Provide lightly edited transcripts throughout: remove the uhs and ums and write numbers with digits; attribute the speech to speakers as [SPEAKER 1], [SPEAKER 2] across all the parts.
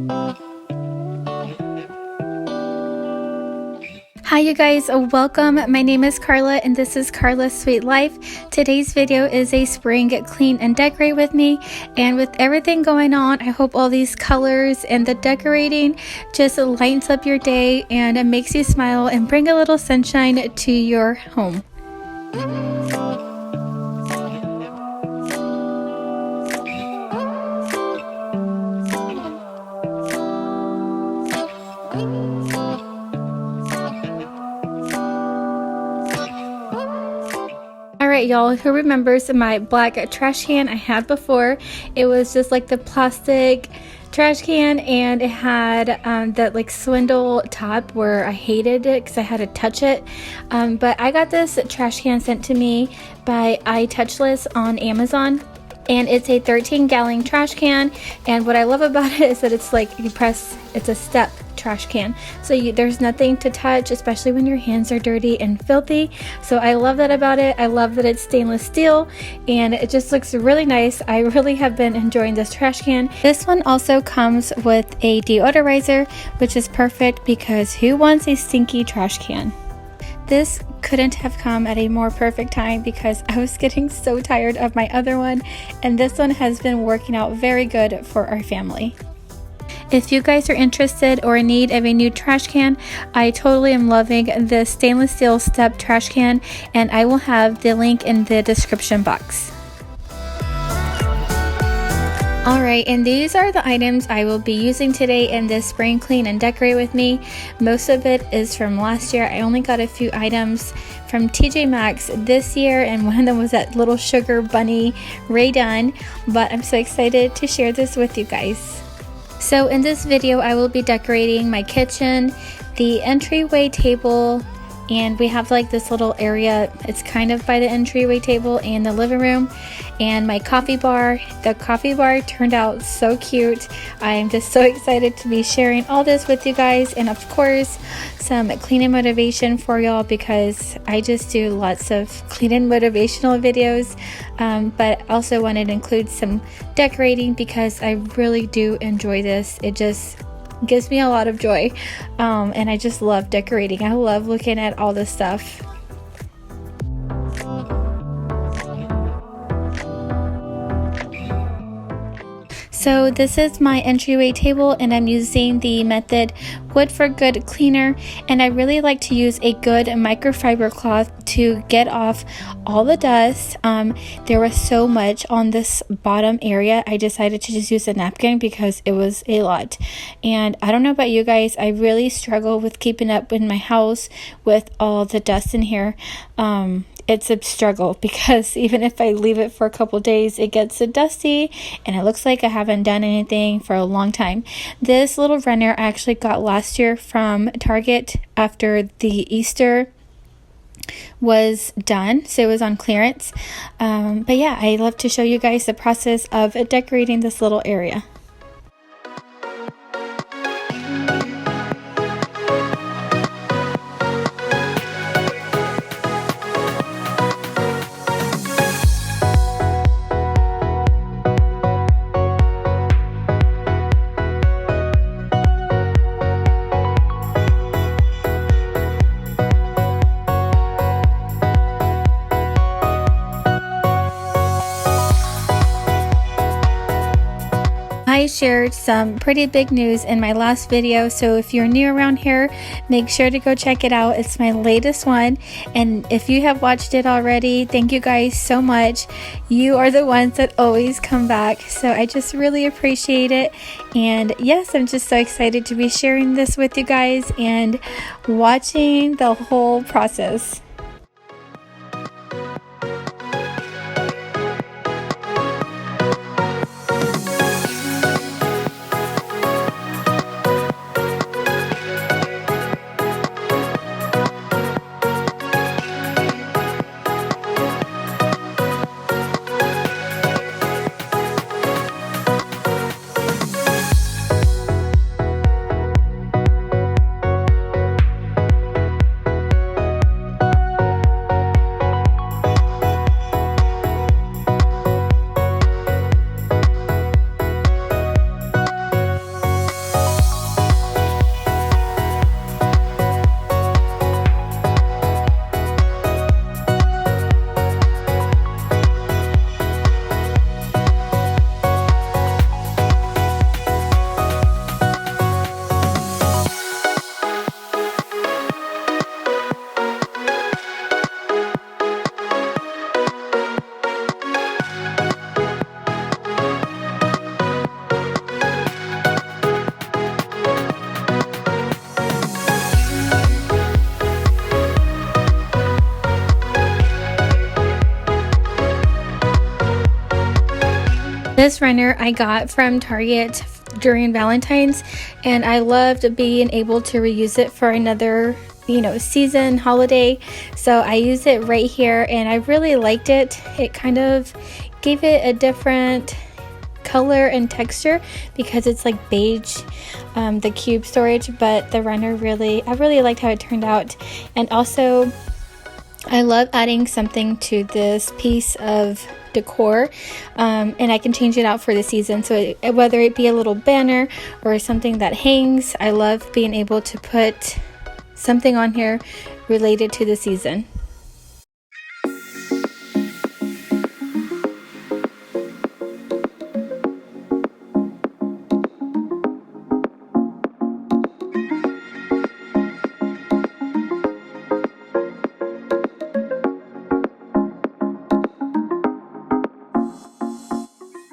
[SPEAKER 1] Hi you guys, welcome. My name is Karla and this is Karla's Sweet Life. Today's video is a spring clean and decorate with me, and with everything going on, I hope all these colors and the decorating just lightens up your day and it makes you smile and bring a little sunshine to your home. Alright y'all, who remembers my black trash can I had before? It was just like the plastic trash can, and it had that like swindle top where I hated it because I had to touch it. But I got this trash can sent to me by iTouchless on Amazon. And it's a 13-gallon trash can, and what I love about it is that it's like you press, it's a step trash can, so there's nothing to touch, especially when your hands are dirty and filthy. So I love that about it. I love that it's stainless steel and it just looks really nice. I really have been enjoying this trash can. This one also comes with a deodorizer, which is perfect because who wants a stinky trash can? This couldn't have come at a more perfect time because I was getting so tired of my other one, and this one has been working out very good for our family. If you guys are interested or in need of a new trash can, I totally am loving this stainless steel step trash can, and I will have the link in the description box. Alright, and these are the items I will be using today in this spring clean and decorate with me. Most of it is from last year. I only got a few items from TJ Maxx this year, and one of them was that little sugar bunny Raden, but I'm so excited to share this with you guys. So in this video I will be decorating my kitchen, the entryway table, and we have like this little area, it's kind of by the entryway table and the living room, and my coffee bar. The coffee bar turned out so cute. I am just so excited to be sharing all this with you guys, and of course some cleaning motivation for y'all because I just do lots of cleaning motivational videos, but also wanted to include some decorating because I really do enjoy this. It just gives me a lot of joy, and I just love decorating. I love looking at all this stuff. So this is my entryway table, and I'm using the method Wood for Good cleaner, and I really like to use a good microfiber cloth to get off all the dust. There was so much on this bottom area. I decided to just use a napkin because it was a lot, and I don't know about you guys, I really struggle with keeping up in my house with all the dust in here. It's a struggle because even if I leave it for a couple days, it gets so dusty and it looks like I haven't done anything for a long time. This little runner I actually got last year from Target after the Easter was done, so it was on clearance. But yeah, I love to show you guys the process of decorating this little area. I shared some pretty big news in my last video, so if you're new around here, make sure to go check it out. It's my latest one, and if you have watched it already, thank you guys so much. You are the ones that always come back, so I just really appreciate it. And yes, I'm just so excited to be sharing this with you guys and watching the whole process. This runner I got from Target during Valentine's, and I loved being able to reuse it for another season, holiday. So I used it right here and I really liked it. It kind of gave it a different color and texture because it's like beige, the cube storage, but the runner I really liked how it turned out. And also I love adding something to this piece of decor, and I can change it out for the season. So whether it be a little banner or something that hangs, I love being able to put something on here related to the season.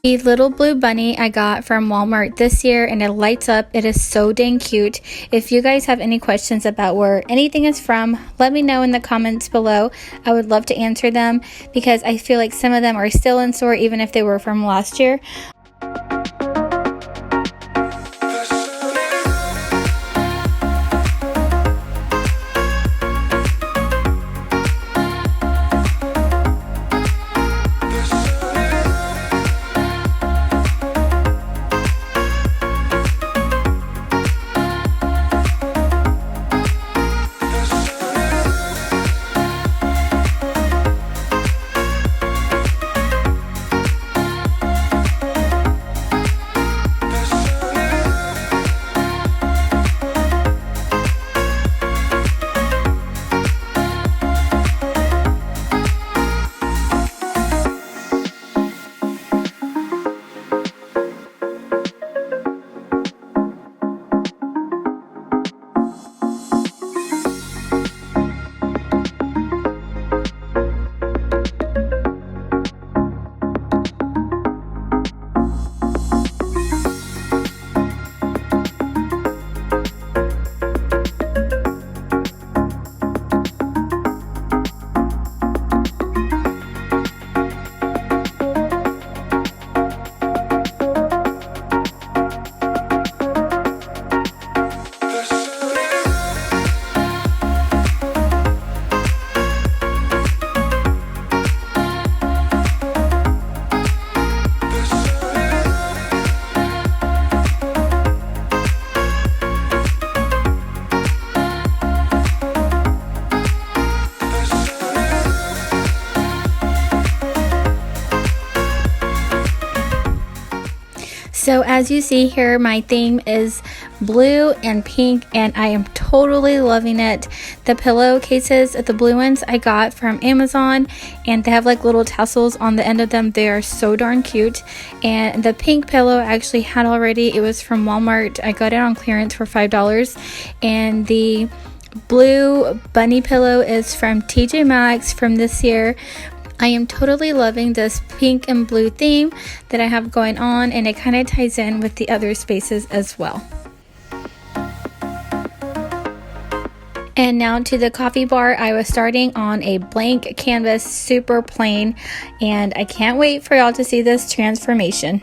[SPEAKER 1] The little blue bunny I got from Walmart this year, and it lights up. It is so dang cute. If you guys have any questions about where anything is from, let me know in the comments below. I would love to answer them because I feel like some of them are still in store even if they were from last year. So as you see here, my theme is blue and pink, and I am totally loving it. The pillowcases, the blue ones, I got from Amazon, and they have like little tassels on the end of them. They are so darn cute. And the pink pillow I actually had already. It was from Walmart. I got it on clearance for $5. And the blue bunny pillow is from TJ Maxx from this year. I am totally loving this pink and blue theme that I have going on, and it kind of ties in with the other spaces as well. And now to the coffee bar. I was starting on a blank canvas, super plain, and I can't wait for y'all to see this transformation.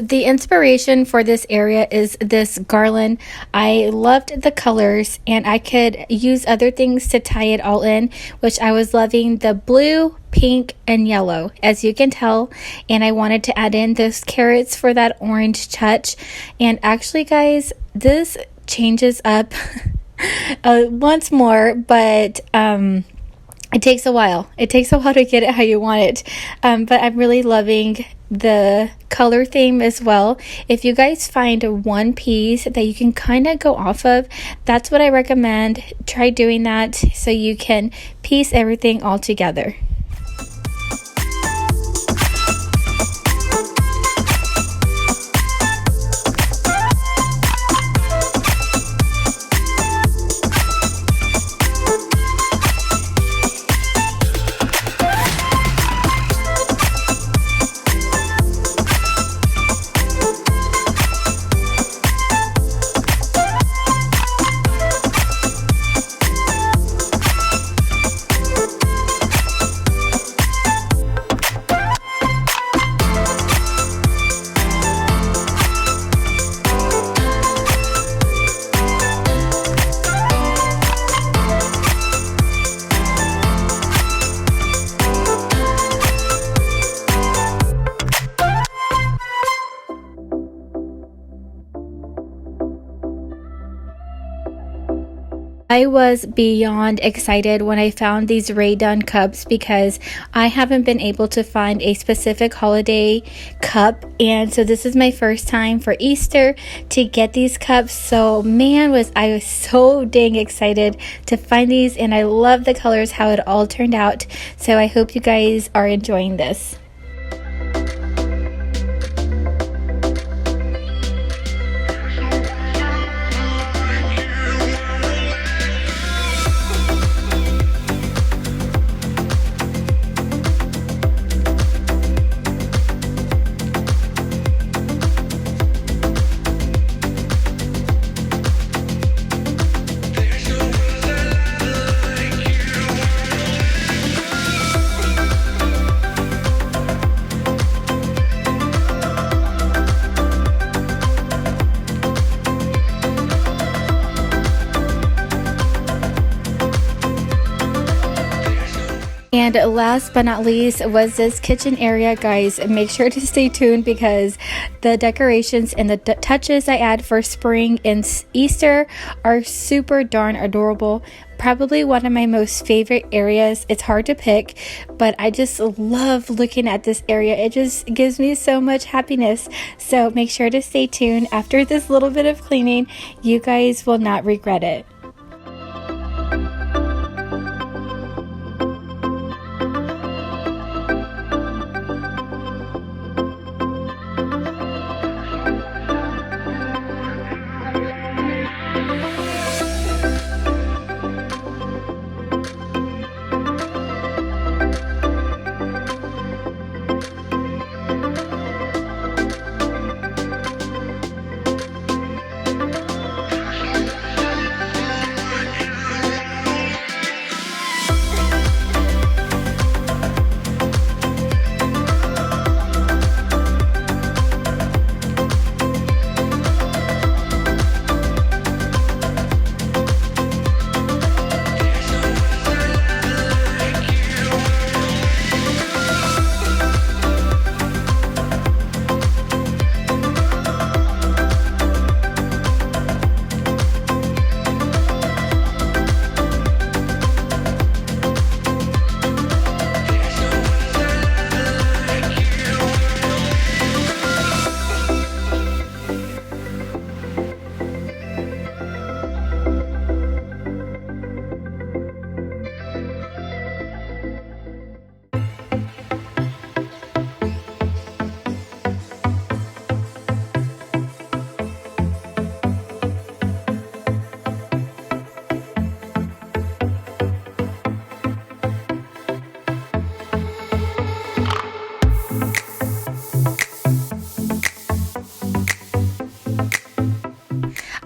[SPEAKER 1] The inspiration for this area is this garland. I loved the colors and I could use other things to tie it all in, which I was loving the blue, pink, and yellow, as you can tell. And I wanted to add in those carrots for that orange touch. And actually, guys, this changes up once more, but it takes a while. It takes a while to get it how you want it. But I'm really loving the color theme as well. If you guys find one piece that you can kind of go off of, that's what I recommend. Try doing that so you can piece everything all together. I was beyond excited when I found these Raden cups because I haven't been able to find a specific holiday cup, and so this is my first time for Easter to get these cups. So man, I was so dang excited to find these, and I love the colors, how it all turned out. So I hope you guys are enjoying this. And last but not least was this kitchen area, guys. Make sure to stay tuned because the decorations and the touches I add for spring and Easter are super darn adorable. Probably one of my most favorite areas. It's hard to pick, but I just love looking at this area. It just gives me so much happiness. So make sure to stay tuned. After this little bit of cleaning, you guys will not regret it.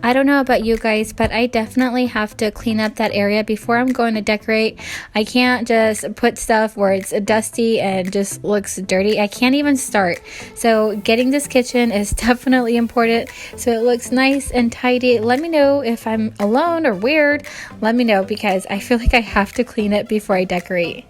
[SPEAKER 1] I don't know about you guys, but I definitely have to clean up that area before I'm going to decorate. I can't just put stuff where it's dusty and just looks dirty. I can't even start. So getting this kitchen is definitely important so it looks nice and tidy. Let me know if I'm alone or weird. Let me know because I feel like I have to clean it before I decorate.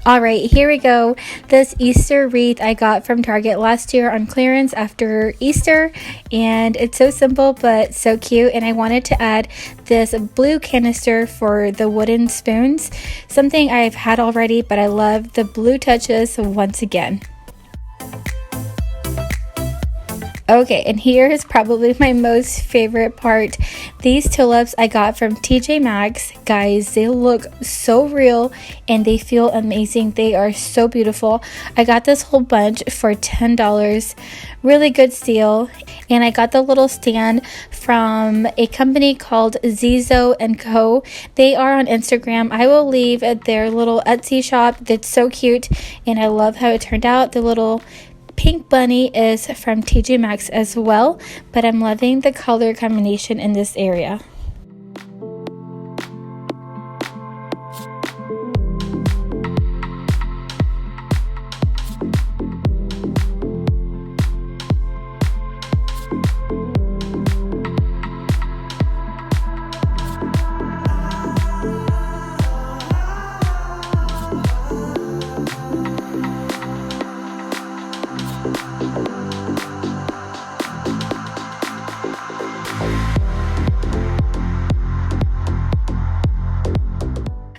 [SPEAKER 1] All right, here we go. This Easter wreath I got from Target last year on clearance after Easter, and it's so simple but so cute. And I wanted to add this blue canister for the wooden spoons, something I've had already, but I love the blue touches once again. Okay, and here is probably my most favorite part. These tulips I got from TJ Maxx. Guys, they look so real and they feel amazing. They are so beautiful. I got this whole bunch for $10. Really good steal. And I got the little stand from a company called Zizo & Co. They are on Instagram. I will leave their little Etsy shop. That's so cute and I love how it turned out. The little pink bunny is from TJ Maxx as well, but I'm loving the color combination in this area.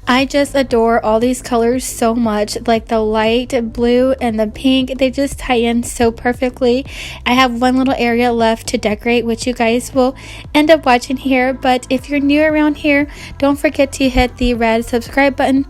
[SPEAKER 1] I just adore all these colors so much, like the light blue and the pink. They just tie in so perfectly. I have one little area left to decorate, which you guys will end up watching here. But if you're new around here, don't forget to hit the red subscribe button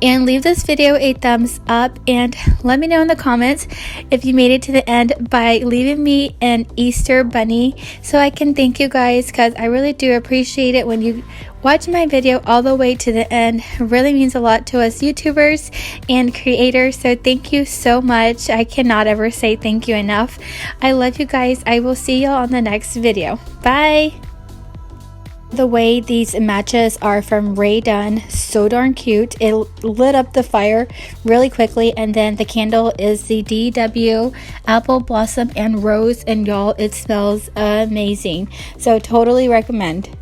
[SPEAKER 1] and leave this video a thumbs up, and let me know in the comments if you made it to the end by leaving me an Easter bunny so I can thank you guys, because I really do appreciate it when you watch my video all the way to the end. It really means a lot to us YouTubers and creators, so thank you so much. I cannot ever say thank you enough. I love you guys. I will see y'all on the next video. Bye. The way these matches are from Raden, so darn cute. It lit up the fire really quickly, and then the candle is the DW Apple Blossom and Rose, and y'all, it smells amazing. So totally recommend.